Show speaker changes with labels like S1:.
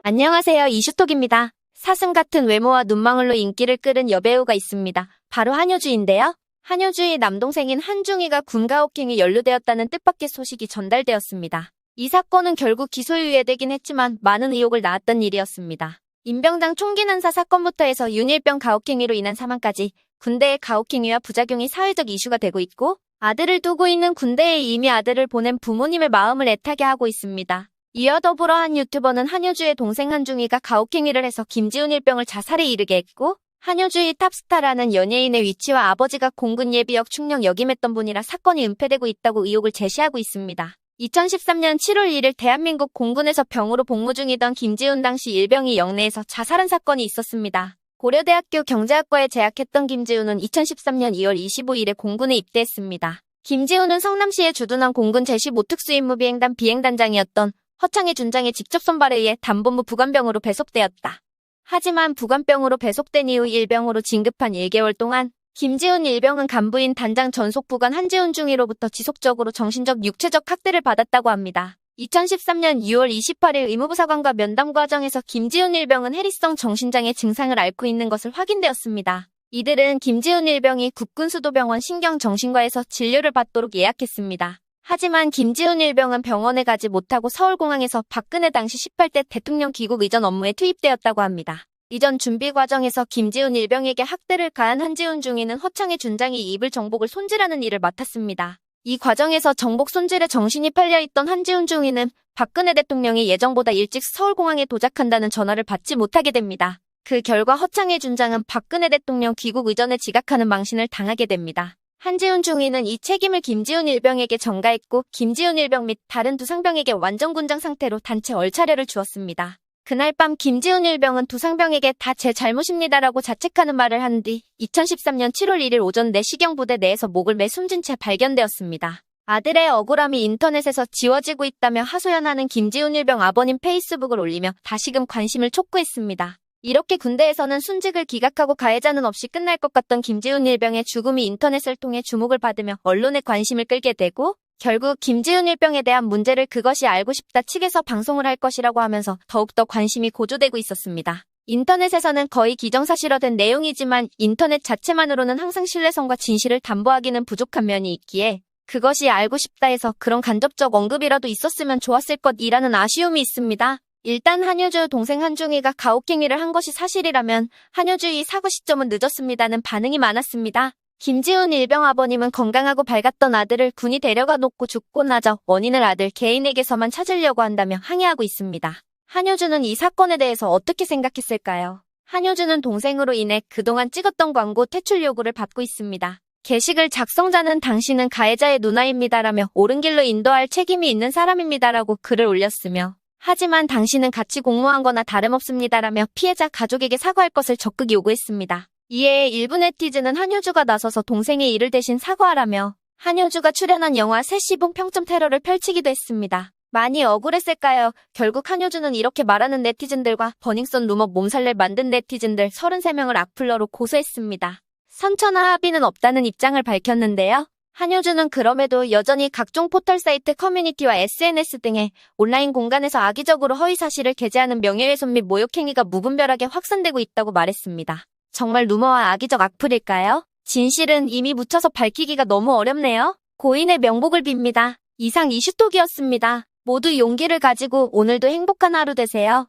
S1: 안녕하세요, 이슈톡입니다. 사슴 같은 외모와 눈망울로 인기를 끌은 여배우가 있습니다. 바로 한효주인데요. 한효주의 남동생인 한중이가 군가호킹에 연루되었다는 뜻밖의 소식이 전달되었습니다. 이 사건은 결국 기소유예되긴 했지만 많은 의혹을 낳았던 일이었습니다. 임병장 총기 난사 사건부터 해서 윤일병 가혹행위로 인한 사망까지 군대의 가혹행위와 부작용이 사회적 이슈가 되고 있고, 아들을 두고 있는 군대에 이미 아들을 보낸 부모님의 마음을 애타게 하고 있습니다. 이어 더불어 한 유튜버는 한효주의 동생 한중이가 가혹행위를 해서 김지훈 일병을 자살에 이르게 했고, 한효주의 탑스타라는 연예인의 위치와 아버지가 공군 예비역 충령 역임했던 분이라 사건이 은폐되고 있다고 의혹을 제시하고 있습니다. 2013년 7월 1일 대한민국 공군에서 병으로 복무 중이던 김지훈 당시 일병이 영내에서 자살한 사건이 있었습니다. 고려대학교 경제학과에 재학했던 김지훈은 2013년 2월 25일에 공군에 입대했습니다. 김지훈은 성남시에 주둔한 공군 제15특수임무비행단 비행단장이었던 허창의 준장의 직접 선발에 의해 담본부 부관병으로 배속되었다. 하지만 부관병으로 배속된 이후 일병으로 진급한 1개월 동안 김지훈 일병은 간부인 단장 전속 부관 한지훈 중위로부터 지속적으로 정신적, 육체적 학대를 받았다고 합니다. 2013년 6월 28일 의무부 사관과 면담 과정에서 김지훈 일병은 해리성 정신장애 증상을 앓고 있는 것을 확인되었습니다. 이들은 김지훈 일병이 국군수도병원 신경정신과에서 진료를 받도록 예약했습니다. 하지만 김지훈 일병은 병원에 가지 못하고 서울공항에서 박근혜 당시 18대 대통령 귀국 이전 업무에 투입되었다고 합니다. 이전 준비 과정에서 김지훈 일병에게 학대를 가한 한지훈 중위는 허창의 준장이 입을 정복을 손질하는 일을 맡았습니다. 이 과정에서 정복 손질에 정신이 팔려있던 한지훈 중위는 박근혜 대통령이 예정보다 일찍 서울공항에 도착한다는 전화를 받지 못하게 됩니다. 그 결과 허창의 준장은 박근혜 대통령 귀국 의전에 지각하는 망신을 당하게 됩니다. 한지훈 중위는 이 책임을 김지훈 일병에게 전가했고, 김지훈 일병 및 다른 두 상병에게 완전 군장 상태로 단체 얼차려를 주었습니다. 그날 밤 김지훈 일병은 두 상병에게 다 제 잘못입니다라고 자책하는 말을 한 뒤 2013년 7월 1일 오전 4시경 부대 내에서 목을 매 숨진 채 발견되었습니다. 아들의 억울함이 인터넷에서 지워지고 있다며 하소연하는 김지훈 일병 아버님 페이스북을 올리며 다시금 관심을 촉구했습니다. 이렇게 군대에서는 순직을 기각하고 가해자는 없이 끝날 것 같던 김지훈 일병의 죽음이 인터넷을 통해 주목을 받으며 언론의 관심을 끌게 되고, 결국 김지훈 일병에 대한 문제를 그것이 알고 싶다 측에서 방송을 할 것이라고 하면서 더욱더 관심이 고조되고 있었습니다. 인터넷에서는 거의 기정사실화된 내용이지만 인터넷 자체만으로는 항상 신뢰성과 진실을 담보하기는 부족한 면이 있기에 그것이 알고 싶다 해서 그런 간접적 언급이라도 있었으면 좋았을 것이라는 아쉬움이 있습니다. 일단 한효주 동생 한중이가 가혹행위를 한 것이 사실이라면 한효주의 사과 시점은 늦었습니다는 반응이 많았습니다. 김지훈 일병 아버님은 건강하고 밝았던 아들을 군이 데려가 놓고 죽고 나자 원인을 아들 개인에게서만 찾으려고 한다며 항의하고 있습니다. 한효주는 이 사건에 대해서 어떻게 생각했을까요? 한효주는 동생으로 인해 그동안 찍었던 광고 퇴출 요구를 받고 있습니다. 게시글 작성자는 당신은 가해자의 누나입니다라며 옳은 길로 인도할 책임이 있는 사람입니다라고 글을 올렸으며, 하지만 당신은 같이 공모한 거나 다름없습니다라며 피해자 가족에게 사과할 것을 적극 요구했습니다. 이에 일부 네티즌은 한효주가 나서서 동생의 일을 대신 사과하라며 한효주가 출연한 영화 새시봉 평점 테러를 펼치기도 했습니다. 많이 억울했을까요? 결국 한효주는 이렇게 말하는 네티즌들과 버닝썬 루머 몸살을 만든 네티즌들 33명을 악플러로 고소했습니다. 선처나 합의는 없다는 입장을 밝혔는데요. 한효주는 그럼에도 여전히 각종 포털 사이트 커뮤니티와 SNS 등의 온라인 공간에서 악의적으로 허위사실을 게재하는 명예훼손 및 모욕행위가 무분별하게 확산되고 있다고 말했습니다. 정말 루머와 악의적 악플일까요? 진실은 이미 묻혀서 밝히기가 너무 어렵네요. 고인의 명복을 빕니다. 이상 이슈톡이었습니다. 모두 용기를 가지고 오늘도 행복한 하루 되세요.